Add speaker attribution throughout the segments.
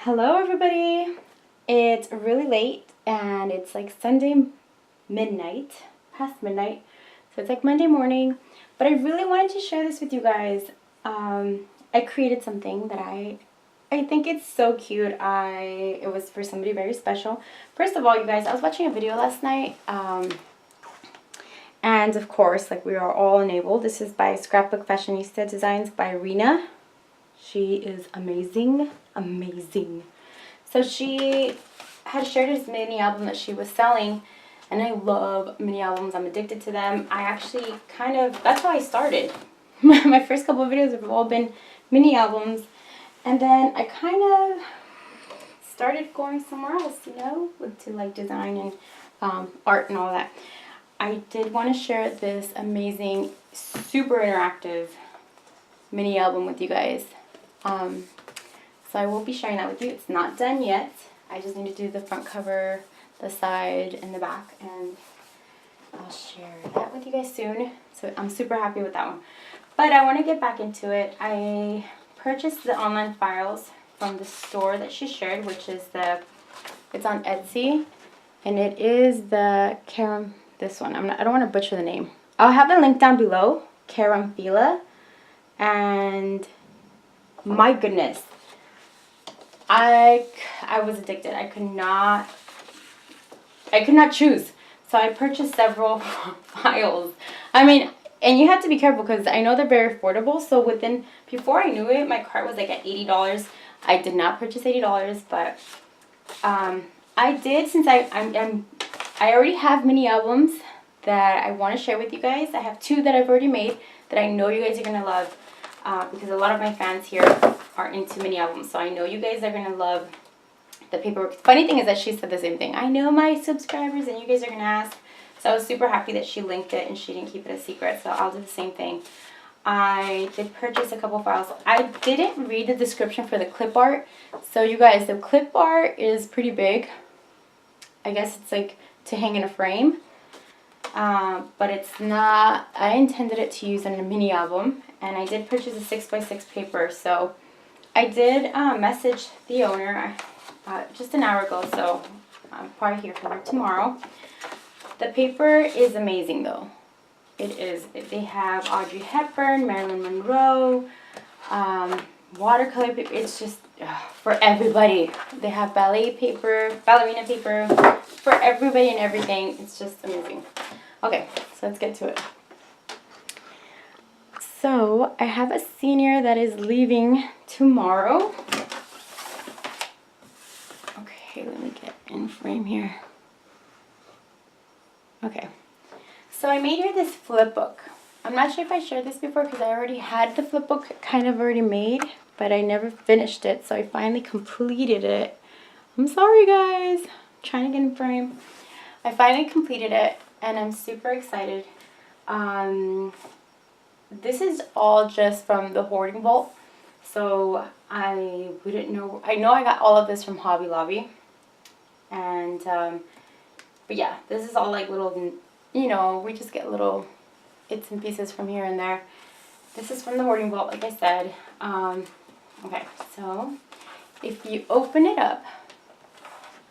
Speaker 1: Hello everybody! It's really late and it's like Sunday midnight, past midnight, so it's like Monday morning, but I really wanted to share this with you guys. I created something that I think it's so cute. It was for somebody very special. First of all, you guys, I was watching a video last night, and of course, like, we are all enabled. This is by Scrapbook Fashionista Designs by Rina. She is amazing, amazing. So she had shared this mini album that she was selling, and I love mini albums. I'm addicted to them. I actually that's how I started. My first couple of videos have all been mini albums, and then I kind of started going somewhere else, you know, to like design and art and all that. I did want to share this amazing, super interactive mini album with you guys. So I will be sharing that with you. It's not done yet. I just need to do the front cover, the side, and the back, and I'll share that with you guys soon. So I'm super happy with that one. But I want to get back into it. I purchased the online files from the store that she shared, which is it's on Etsy, and it is the this one. I don't want to butcher the name. I'll have the link down below. Caramphila, and my goodness, I was addicted. I could not choose. So I purchased several files. I mean, and you have to be careful because I know they're very affordable. So before I knew it, my cart was like at $80. I did not purchase $80, but I did, since I already have mini albums that I want to share with you guys. I have two that I've already made that I know you guys are gonna love. Because a lot of my fans here are into mini albums, so I know you guys are going to love the paperwork. Funny thing is that she said the same thing. I know my subscribers and you guys are going to ask. So I was super happy that she linked it and she didn't keep it a secret, so I'll do the same thing. I did purchase a couple files. I didn't read the description for the clip art. So you guys, the clip art is pretty big. I guess it's like to hang in a frame. But it's not, I intended it to use in a mini album, and I did purchase a 6x6 paper. So I did message the owner just an hour ago, so I'll probably hear from her tomorrow. The paper is amazing though. It is. They have Audrey Hepburn, Marilyn Monroe, watercolor paper. It's just for everybody. They have ballet paper, ballerina paper, for everybody and everything. It's just amazing. Okay, so let's get to it. So I have a senior that is leaving tomorrow. Okay, let me get in frame here. Okay, so I made her this flip book. I'm not sure if I shared this before because I already had the flip book kind of already made, but I never finished it, so I finally completed it. I'm sorry guys, I'm trying to get in frame. I finally completed it, and I'm super excited. This is all just from the hoarding vault, so I wouldn't know. I know I got all of this from Hobby Lobby, and but yeah, this is all like little, you know, we just get little bits and pieces from here and there. This is from the hoarding vault, like I said. Okay, so if you open it up,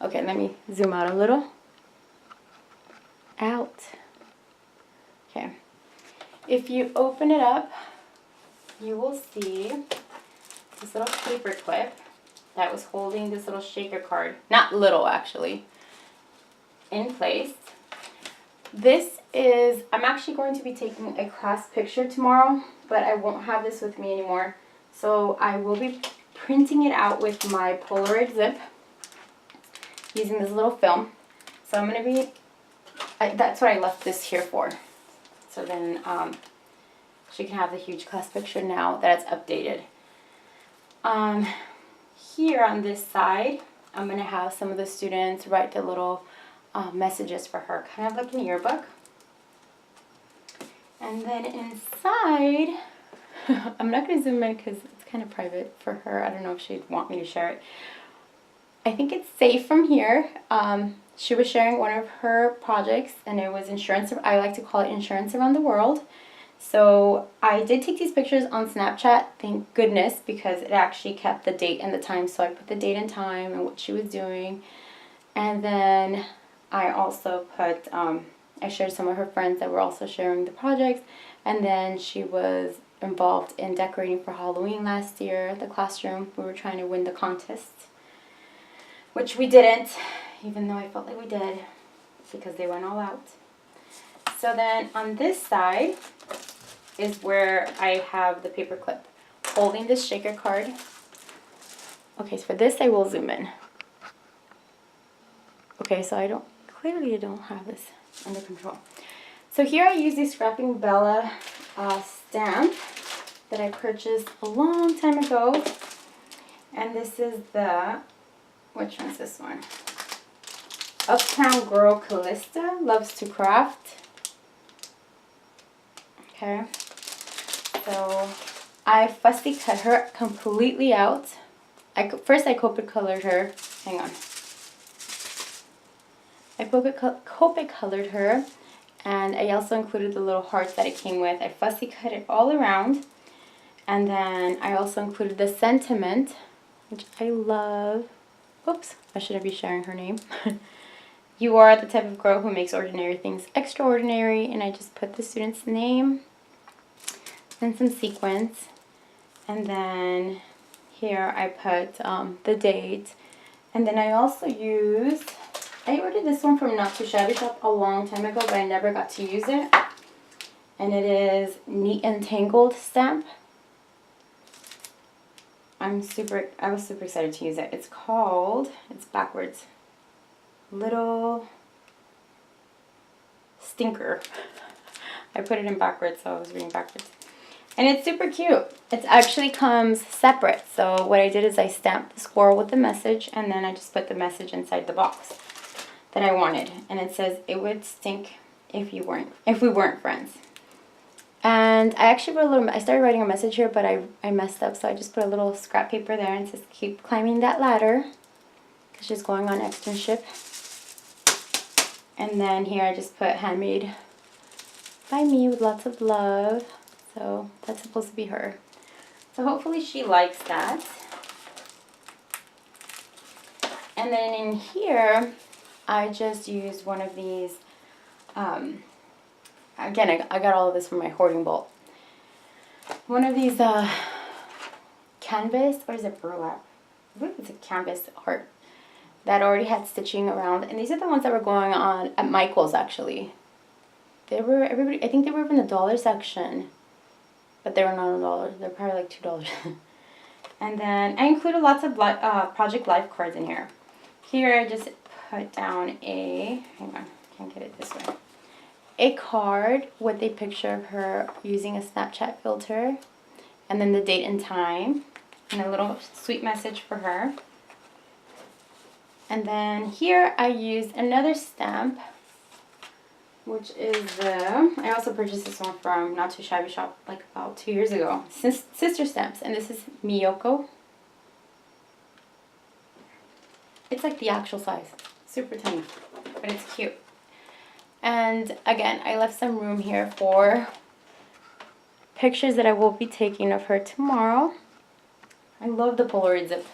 Speaker 1: okay, let me zoom out a little. Okay, if you open it up, you will see this little paper clip that was holding this little shaker card, not little actually, in place. This is, I'm actually going to be taking a class picture tomorrow, but I won't have this with me anymore, so I will be printing it out with my Polaroid zip using this little film. So I'm going to be, that's what I left this here for. So then she can have the huge class picture now that it's updated. Here on this side, I'm going to have some of the students write the little messages for her, kind of like an yearbook. And then inside, I'm not going to zoom in because it's kind of private for her. I don't know if she'd want me to share it. I think it's safe from here. She was sharing one of her projects, and it was insurance. I like to call it Insurance Around the World. So I did take these pictures on Snapchat, thank goodness, because it actually kept the date and the time. So I put the date and time and what she was doing. And then I also put, I shared some of her friends that were also sharing the projects. And then she was involved in decorating for Halloween last year at the classroom. We were trying to win the contest, which we didn't, even though I felt like we did, because they went all out. So then on this side is where I have the paper clip holding this shaker card. Okay, so for this I will zoom in. Okay, so I don't have this under control. So here I use the Scrapping Bella stamp that I purchased a long time ago. And this is the, which one's this one? Uptown Girl Callista Loves to Craft. Okay, so I fussy cut her completely out. First I Copic colored her. Hang on. I Copic colored her, and I also included the little hearts that it came with. I fussy cut it all around, and then I also included the sentiment, which I love. Oops, I shouldn't be sharing her name. You are the type of girl who makes ordinary things extraordinary, and I just put the student's name and some sequins, and then here I put the date, and then I also used, I ordered this one from Not Too Shabby Shop a long time ago, but I never got to use it, and it is Neat and Tangled stamp. I was super excited to use it. It's backwards, Little Stinker. I put it in backwards, so I was reading backwards. And it's super cute. It actually comes separate. So what I did is I stamped the squirrel with the message, and then I just put the message inside the box that I wanted. And it says, "It would stink if we weren't friends." And I actually wrote I started writing a message here, but I messed up, so I just put a little scrap paper there, and it says, "Keep climbing that ladder," because she's going on externship. And then here I just put handmade by me with lots of love. So that's supposed to be her. So hopefully she likes that. And then in here, I just used one of these. Again, I got all of this from my hoarding bolt. One of these canvas, or is it burlap? I believe it's a canvas art that already had stitching around. And these are the ones that were going on at Michael's, actually. I think they were in the dollar section. But they were not $1. They're probably like $2. And then I included lots of Project Life cards in here. Here I just put down hang on, can't get it this way. A card with a picture of her using a Snapchat filter. And then the date and time. And a little sweet message for her. And then here I used another stamp, which is I also purchased this one from Not Too Shabby Shop like about 2 years ago. Sister stamps, and this is Miyoko. It's like the actual size, super tiny, but it's cute. And again, I left some room here for pictures that I will be taking of her tomorrow. I love the Polaroid zip.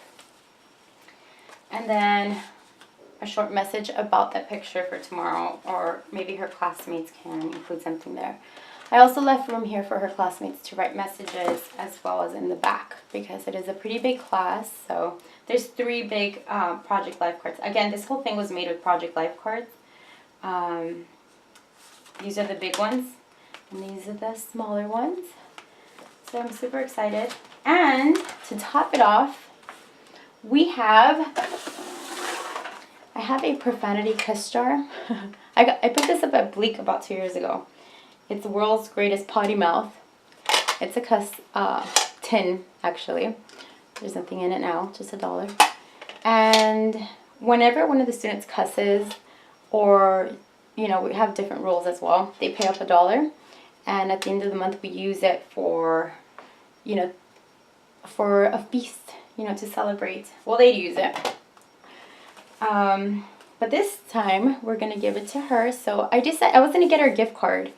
Speaker 1: And then a short message about that picture for tomorrow, or maybe her classmates can include something there. I also left room here for her classmates to write messages, as well as in the back, because it is a pretty big class. So there's 3 big Project Life cards. Again, this whole thing was made with Project Life cards. These are the big ones, and these are the smaller ones. So I'm super excited. And to top it off, I have a profanity kiss jar. I picked this up at Bleak about 2 years ago. It's the world's greatest potty mouth. It's a cuss tin, actually. There's nothing in it now, just $1. And whenever one of the students cusses, or, you know, we have different rules as well, they pay up $1. And at the end of the month, we use it for, you know, for a feast, you know, to celebrate. Well, they use it. But this time we're gonna give it to her. So I was gonna get her a gift card,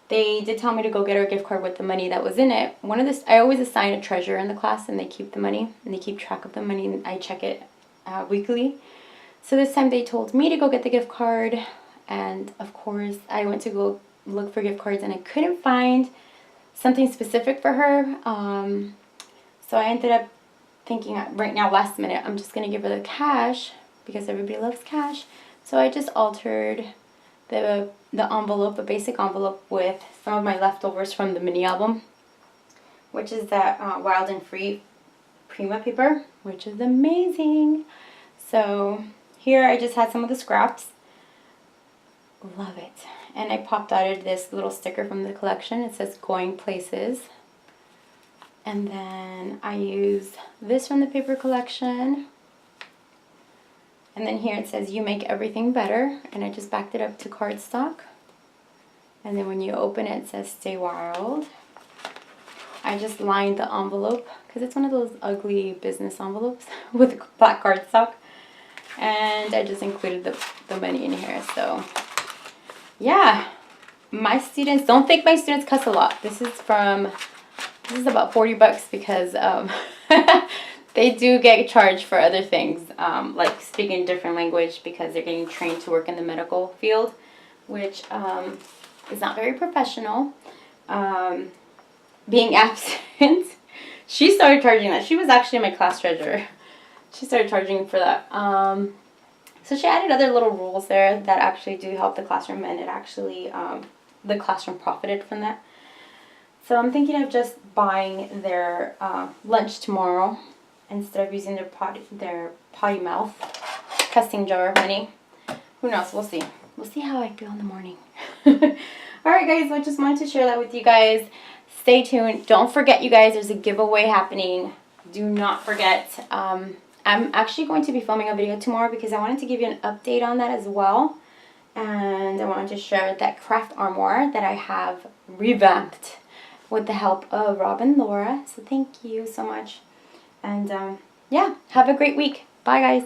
Speaker 1: they did tell me to go get her a gift card with the money that was in it. I always assign a treasurer in the class, and they keep the money, and they keep track of the money, and I check it weekly. So this time they told me to go get the gift card, and of course I went to go look for gift cards, and I couldn't find something specific for her. So I ended up thinking right now, last minute, I'm just going to give her the cash because everybody loves cash. So I just altered the envelope, a basic envelope, with some of my leftovers from the mini album, which is that Wild and Free Prima paper, which is amazing. So here I just had some of the scraps. Love it. And I popped out this little sticker from the collection. It says Going Places. And then I used this from the paper collection. And then here it says You Make Everything Better. And I just backed it up to cardstock. And then when you open it, it says Stay Wild. I just lined the envelope because it's one of those ugly business envelopes with black cardstock. And I just included the money in here. So yeah, my students, don't think my students cuss a lot. This is about $40 because they do get charged for other things, like speaking a different language because they're getting trained to work in the medical field, which is not very professional. Being absent, she started charging that. She was actually my class treasurer. She started charging for that. So she added other little rules there that actually do help the classroom, and it actually, the classroom profited from that. So I'm thinking of just buying their lunch tomorrow instead of using their potty mouth custom jar money. Who knows? We'll see. We'll see how I feel in the morning. Alright guys, I just wanted to share that with you guys. Stay tuned. Don't forget, you guys, there's a giveaway happening. Do not forget. I'm actually going to be filming a video tomorrow because I wanted to give you an update on that as well. And I wanted to share that craft armoire that I have revamped with the help of Rob and Laura. So thank you so much. And yeah, have a great week. Bye guys.